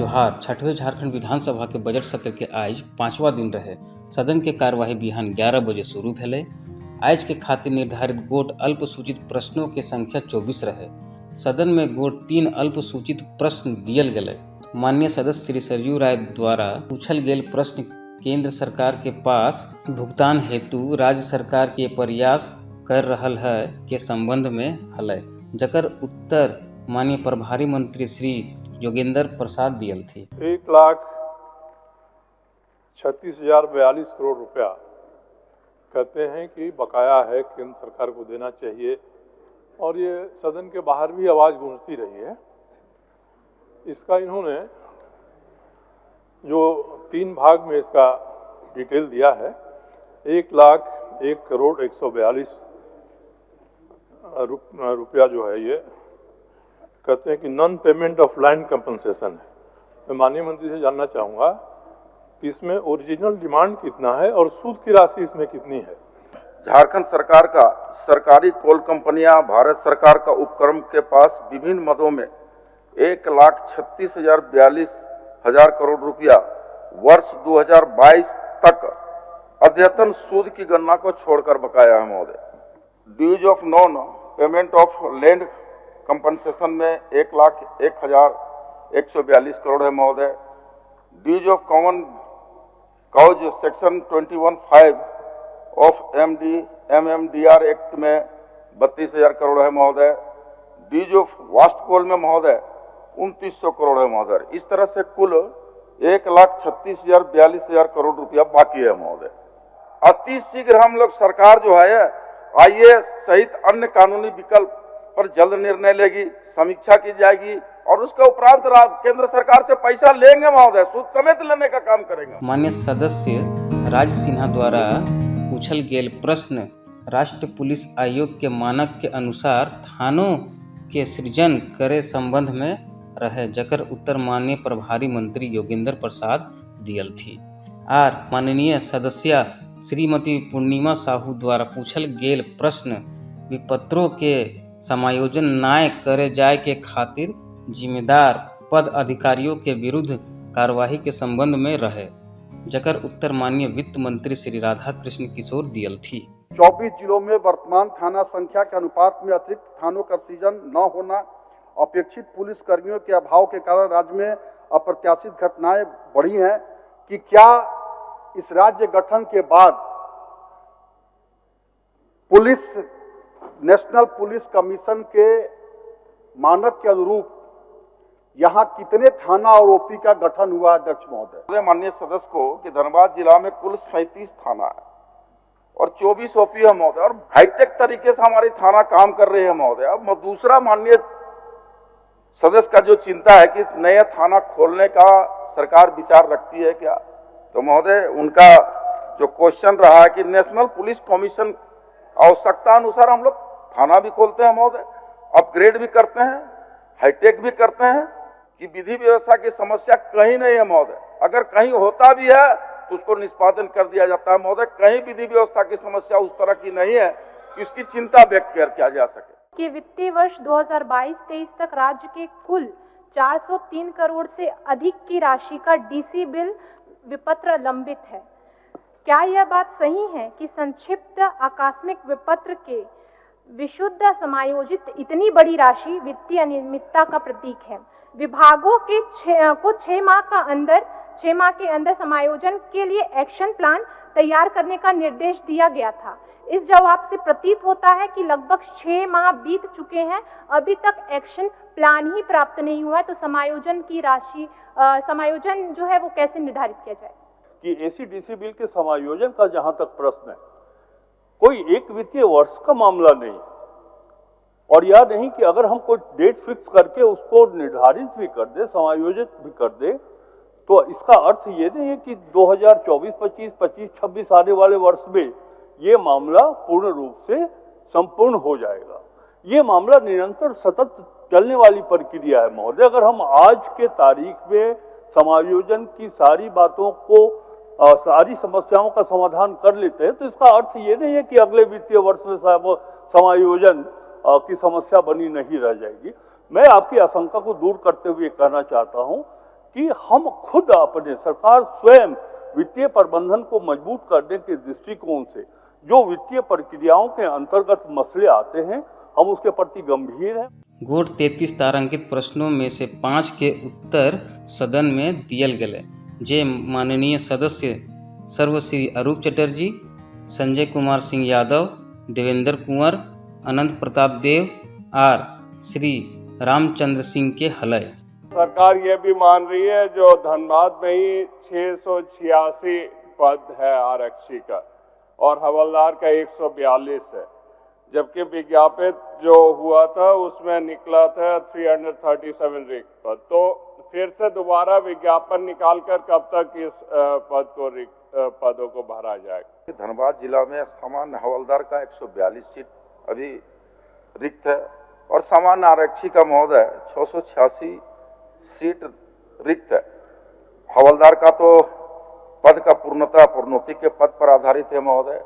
जोहार छठवें झारखंड विधानसभा के बजट सत्र के आज 5वां दिन रहे। सदन के कार्यवाही बिहान 11 बजे शुरू भेलै। आज के खातिर निर्धारित गोट अल्पसूचित प्रश्नों के संख्या 24 रहे। सदन में गोट 3 अल्पसूचित प्रश्न दियल गेलै। माननीय सदस्य श्री सरयू राय द्वारा पूछल गेल प्रश्न केंद्र सरकार के पास भुगतान हेतु राज्य सरकार के प्रयास कर रहल है के संबंध में हलै, जकर उत्तर माननीय प्रभारी मंत्री श्री योगेंद्र प्रसाद दियल थी। 1,36,042 करोड़ रुपया कहते हैं कि बकाया है, केंद्र सरकार को देना चाहिए, और ये सदन के बाहर भी आवाज गूंजती रही है। इसका इन्होंने जो 3 भाग में इसका डिटेल दिया है, 1,01,142 रुपया जो है, ये कहते हैं कि non payment of land compensation है। मैं माननीय मंत्री से जानना चाहूँगा कि इसमें ओरिजिनल डिमांड कितना है और सूद की राशि इसमें कितनी है। झारखंड सरकार का सरकारी कोल कंपनियां भारत सरकार का उपक्रम के पास विभिन्न मदों में 1,36,042 करोड़ रुपया वर्ष 2022 तक अद्यतन सूद की गणना को छोड़कर बकाया है महोदय। Dues of non payment of land compensation में 1,01,142 करोड़ है महोदय। Dues of common cause section 21(5) of MMDR act में 32,000 करोड़ है महोदय। ड्यूज ऑफ वास्ट कोल में महोदय 2,900 करोड़ है महोदय। इस तरह से कुल 1,36,042 करोड़ रुपया बाकी है महोदय। अति शीघ्र हम लोग सरकार जो है IAS सहित अन्य कानूनी विकल्प पर जल्द निर्णय लेगी, समीक्षा की जाएगी और उसके उपरांत केंद्र सरकार से पैसा लेंगे महोदय, सूद समेत लेने का काम करेंगे। माननीय सदस्य राज सिन्हा द्वारा पूछल गेल प्रश्न राष्ट्रीय पुलिस आयोग के मानक के अनुसार थानों के सृजन करे संबंध में रहे, जकर उत्तर माननीय प्रभारी मंत्री योगेंद्र प्रसाद दियल थी। आर माननीय सदस्य श्रीमती पूर्णिमा साहू द्वारा पूछल गेल प्रश्न विपत्रों के समायोजन नाय करे जाए के खातिर जिम्मेदार पद अधिकारियों के विरुद्ध कार्यवाही के संबंध में रहे, जकर उत्तर माननीय वित्त मंत्री श्री राधा कृष्ण किशोर दियल थी। 24 जिलों में वर्तमान थाना संख्या के अनुपात में अतिरिक्त थानों का सृजन न होना, अपेक्षित पुलिस कर्मियों के अभाव के कारण राज्य में अप्रत्याशित घटनाएं बढ़ी हैं कि क्या इस राज्य गठन के बाद पुलिस नेशनल पुलिस कमीशन के मानक के अनुरूप यहाँ कितने थाना और OP का गठन हुआ अध्यक्ष महोदय? माननीय सदस्य को कि धनबाद जिला में कुल 37 थाना है और 24 OP है महोदय, और हाईटेक तरीके से हमारी थाना काम कर रही है महोदय। अब दूसरा माननीय सदस्य का जो चिंता है कि नया थाना खोलने का सरकार विचार रखती है क्या, तो महोदय उनका जो क्वेश्चन रहा है कि नेशनल पुलिस कमीशन आवश्यकता अनुसार हम लोग थाना भी खोलते हैं महोदय, अपग्रेड भी करते हैं, हाईटेक भी करते हैं कि विधि व्यवस्था की समस्या कहीं नहीं है महोदय। अगर कहीं होता भी है तो उसको निष्पादन कर दिया जाता है महोदय। कहीं विधि व्यवस्था की समस्या उस तरह की नहीं है कि उसकी चिंता व्यक्त किया जा सके। कि वित्तीय वर्ष 2022-23 तक राज्य के कुल 403 करोड़ से अधिक की राशि का DC बिल विपत्र लंबित है। क्या यह बात सही है कि संक्षिप्त आकस्मिक विपत्र के विशुद्ध समायोजित इतनी बड़ी राशि वित्तीय अनियमितता का प्रतीक है? विभागों के 6 माह के अंदर समायोजन के लिए एक्शन प्लान तैयार करने का निर्देश दिया गया था। इस जवाब से प्रतीत होता है कि लगभग 6 माह बीत चुके हैं, अभी तक एक्शन प्लान ही प्राप्त नहीं हुआ है। तो समायोजन की राशि समायोजन जो है वो कैसे निर्धारित किया जाए? कि AC/DC बिल के समायोजन का जहां तक प्रश्न है, कोई एक वित्तीय वर्ष का मामला नहीं, और यह नहीं कि अगर हम कोई डेट फिक्स करके उसको निर्धारित भी कर दे, समायोजित भी कर दे, तो इसका अर्थ ये नहीं है कि 2024-25, 25-26 आने वाले वर्ष में ये मामला पूर्ण रूप से संपूर्ण हो जाएगा। ये मामला निरंतर सतत चलने वाली प्रक्रिया है महोदय। अगर हम आज के तारीख में समायोजन की सारी बातों को सारी समस्याओं का समाधान कर लेते हैं, तो इसका अर्थ ये नहीं है कि अगले वित्तीय वर्ष में समायोजन की समस्या बनी नहीं रह जाएगी। मैं आपकी आशंका को दूर करते हुए कहना चाहता हूं कि हम खुद अपने सरकार स्वयं वित्तीय प्रबंधन को मजबूत करने के दृष्टिकोण से जो वित्तीय प्रक्रियाओं के अंतर्गत मसले आते हैं हम उसके प्रति गंभीर हैं। गोट 33 तारांकित प्रश्नों में से 5 के उत्तर सदन में दियल गए, जे माननीय सदस्य सर्वश्री अरूप चटर्जी, संजय कुमार सिंह यादव, देवेंद्र कुंवर, अनंत प्रताप देव और श्री रामचंद्र सिंह के हलय। सरकार ये भी मान रही है जो धनबाद में ही 686 पद है आरक्षी का और हवलदार का 142 है, जबकि विज्ञापित जो हुआ था उसमें निकला था 337 रिक्त पद। तो फिर से दोबारा विज्ञापन निकालकर कब तक इस पदों को भरा जाएगा? धनबाद जिला में सामान्य हवलदार का 142 सीट अभी रिक्त है और सामान्य आरक्षी का महोदय 686 सीट रिक्त है। हवलदार का तो पद का पूर्णतः प्रोन्नति के पद पर आधारित है महोदय,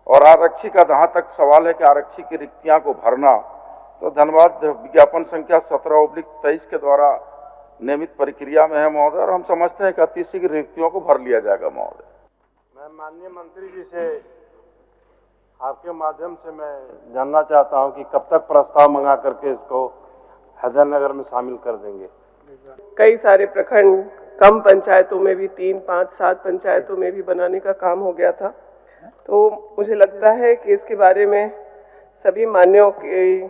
और आरक्षी का जहाँ तक सवाल है कि आरक्षी की रिक्तियां को भरना, तो धनबाद विज्ञापन संख्या 17/23 के द्वारा नियमित प्रक्रिया में है महोदय, और हम समझते हैं कि अति शीघ्र रिक्तियों को भर लिया जाएगा महोदय। मैं माननीय मंत्री जी से आपके माध्यम से मैं जानना चाहता हूं कि कब तक प्रस्ताव मंगा करके इसको हैदरनगर में शामिल कर देंगे। कई सारे प्रखंड कम पंचायतों में भी 3, 5, 7 पंचायतों में भी बनाने का काम हो गया था, तो मुझे लगता है कि इसके बारे में सभी मान्यों की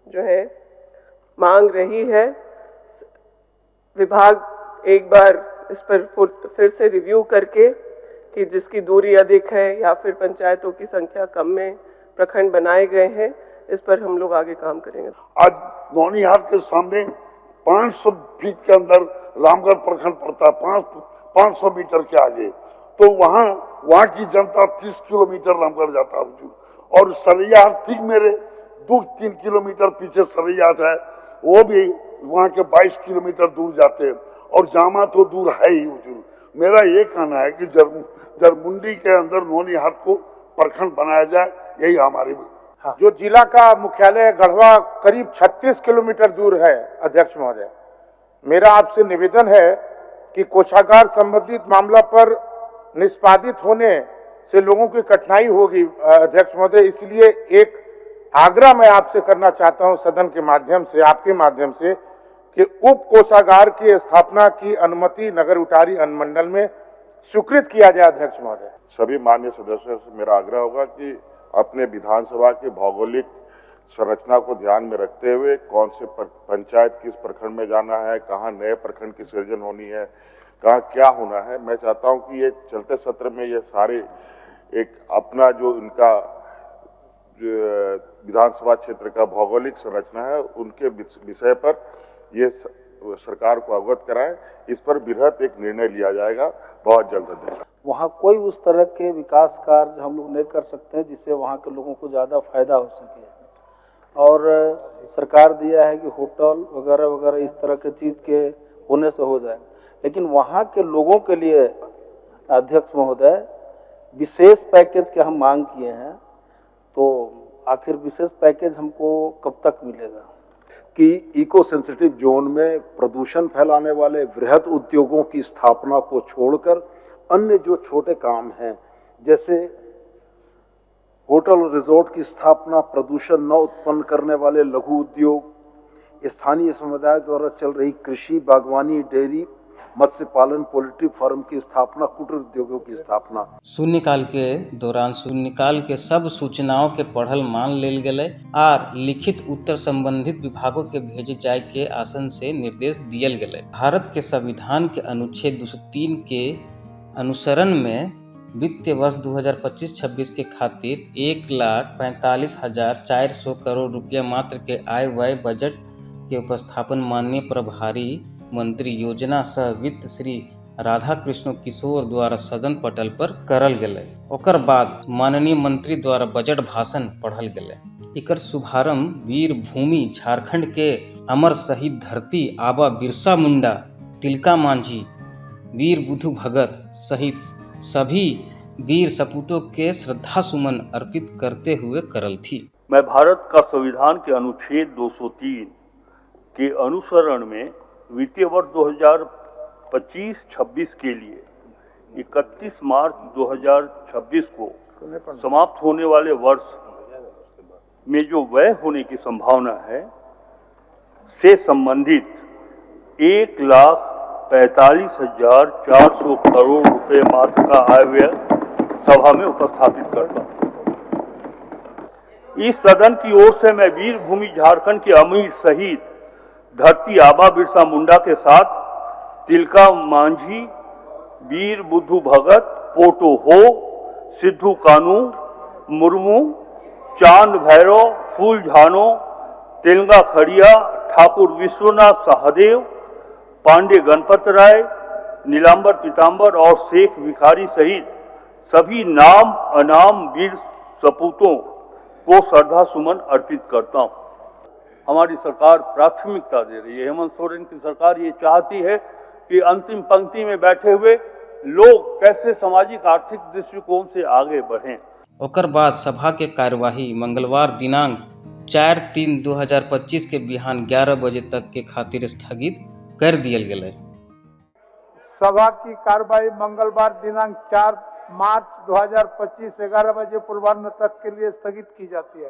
जो है मांग रही है। विभाग एक बार इस पर फिर से रिव्यू करके कि जिसकी दूरी अधिक है या फिर पंचायतों की संख्या कम में प्रखंड बनाए गए हैं, इस पर हम लोग आगे काम करेंगे। आज नौनिहाट के सामने 500 फीट के अंदर रामगढ़ प्रखंड पड़ता है, 500 मीटर के आगे, तो वहाँ की जनता 30 किलोमीटर रामगढ़ जाता है, और सरैयाहाट ठीक मेरे 2-3 किलोमीटर पीछे सरैयाहाट है, वो भी वहाँ के 22 किलोमीटर दूर जाते हैं, और जामा तो दूर है ही हुजूर। मेरा ये कहना है कि जरमुंडी के अंदर नौनिहाट को प्रखंड बनाया जाए, यही हमारी जो जिला का मुख्यालय गढ़वा करीब 36 किलोमीटर दूर है। अध्यक्ष महोदय, मेरा आपसे निवेदन है कि कोषागार संबंधित मामला पर निष्पादित होने से लोगों की कठिनाई होगी अध्यक्ष महोदय, इसलिए एक आग्रह मैं आपसे करना चाहता हूं सदन के माध्यम से, आपके माध्यम से, कि उप कोषागार की स्थापना की अनुमति नगर उटारी अनुमंडल में स्वीकृत किया जाए। अध्यक्ष महोदय, सभी माननीय सदस्यों से मेरा आग्रह होगा कि अपने विधानसभा के भौगोलिक संरचना को ध्यान में रखते हुए कौन से पंचायत किस प्रखंड में जाना है, कहाँ नए प्रखंड की सृजन होनी है, कहाँ क्या होना है, मैं चाहता हूं कि ये चलते सत्र में ये सारे एक अपना जो इनका विधानसभा क्षेत्र का भौगोलिक संरचना है उनके विषय पर ये सरकार को अवगत कराएं। इस पर बृहत एक निर्णय लिया जाएगा बहुत जल्द। वहाँ कोई उस तरह के विकास कार्य हम लोग नहीं कर सकते हैं जिससे वहाँ के लोगों को ज़्यादा फायदा हो सके, और सरकार दिया है कि होटल वगैरह वगैरह इस तरह के चीज़ के होने से हो जाएगा, लेकिन वहाँ के लोगों के लिए अध्यक्ष महोदय विशेष पैकेज के हम मांग किए हैं, तो आखिर विशेष पैकेज हमको कब तक मिलेगा? कि इको सेंसिटिव जोन में प्रदूषण फैलाने वाले वृहद उद्योगों की स्थापना को छोड़कर अन्य जो छोटे काम हैं, जैसे होटल रिजॉर्ट की स्थापना, प्रदूषण न उत्पन्न करने वाले लघु उद्योग, स्थानीय समुदाय द्वारा चल रही कृषि, बागवानी, डेयरी, मत्स्य पालन, पोल्ट्री फार्म की स्थापना, कुटीर उद्योगों की स्थापना। शून्यकाल के दौरान शून्यकाल के सब सूचनाओं के पढ़ल मान लेल गेलै और लिखित उत्तर संबंधित विभागों के भेजे जाय के आसन से निर्देश दियल गेलै। भारत के संविधान के अनुच्छेद 203 के अनुसरण में वित्तीय वर्ष 2025-26 के खातिर 1,45,400 करोड़ रुपया मात्र के आय व्यय बजट के उपस्थापन माननीय प्रभारी मंत्री योजना सह वित्त श्री राधा कृष्ण किशोर द्वारा सदन पटल पर करल गेलै। ओकर बाद माननीय मंत्री द्वारा बजट भाषण पढ़ल गेलै। एकर शुभारंभ वीर भूमि झारखंड के अमर शहीद धरती आबा बिरसा मुंडा, तिलका मांझी, वीर बुद्धू भगत सहित सभी वीर सपूतों के श्रद्धा सुमन अर्पित करते हुए करल थी। मैं भारत का संविधान के अनुच्छेद 203 के अनुसरण में वित्तीय वर्ष 2025-26 के लिए 31 मार्च 2026 को समाप्त होने वाले वर्ष में जो व्यय होने की संभावना है से संबंधित 1,45,400 करोड़ रुपए मात्र का आय व्यय सभा में उपस्थापित करता हूं। इस सदन की ओर से मैं वीर भूमि झारखंड के अमीर शहीद धरती आबा बिरसा मुंडा के साथ तिलका मांझी, वीर बुद्धू भगत, पोटो हो, सिद्धू कानू मुर्मू, चांद भैरव, फूल झानो, तेलंगा खड़िया, ठाकुर विश्वनाथ सहदेव, पांडे गणपत राय, नीलांबर पीताम्बर और शेख भिखारी सहित सभी नाम अनाम वीर सपूतों को श्रद्धा सुमन अर्पित करता हूं। हमारी सरकार प्राथमिकता दे रही है। हेमंत सोरेन की सरकार ये चाहती है कि अंतिम पंक्ति में बैठे हुए लोग कैसे सामाजिक आर्थिक दृष्टिकोण से आगे बढ़ें। ओकर बाद सभा के कार्यवाही मंगलवार दिनांक 4/3/2025 के बिहान 11 बजे तक के खातिर स्थगित कर दियल गेलै। सभा की कार्यवाही मंगलवार दिनांक 4 मार्च 2025 11 बजे पूर्वाह्न तक के लिए स्थगित की जाती है।